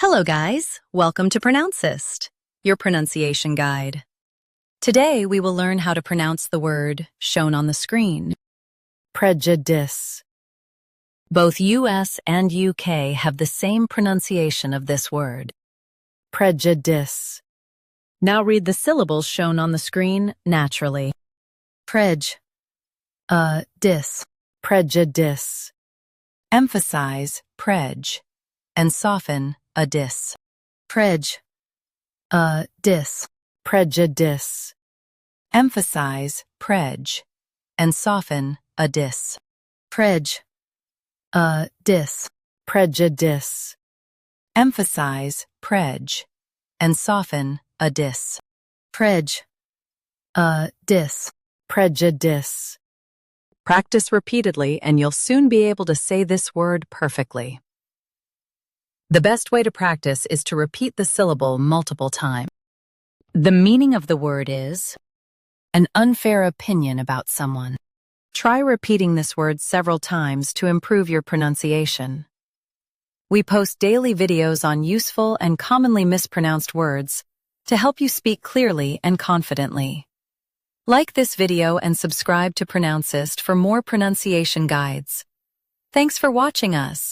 Hello guys, welcome to Pronouncist, your pronunciation guide. Today we will learn how to pronounce the word shown on the screen. Prejudice. Both US and UK have the same pronunciation of this word. Prejudice. Now read the syllables shown on the screen naturally. Dis. Prejudice. Emphasize prej and soften dis. Dis. Prejudice. Emphasize prej and soften dis. Dis. Prejudice. Emphasize prej and soften dis. Dis. Prejudice. Practice repeatedly and you'll soon be able to say this word perfectly. The best way to practice is to repeat the syllable multiple times. The meaning of the word is an unfair opinion about someone. Try repeating this word several times to improve your pronunciation. We post daily videos on useful and commonly mispronounced words to help you speak clearly and confidently. Like this video and subscribe to Pronouncist for more pronunciation guides. Thanks for watching us.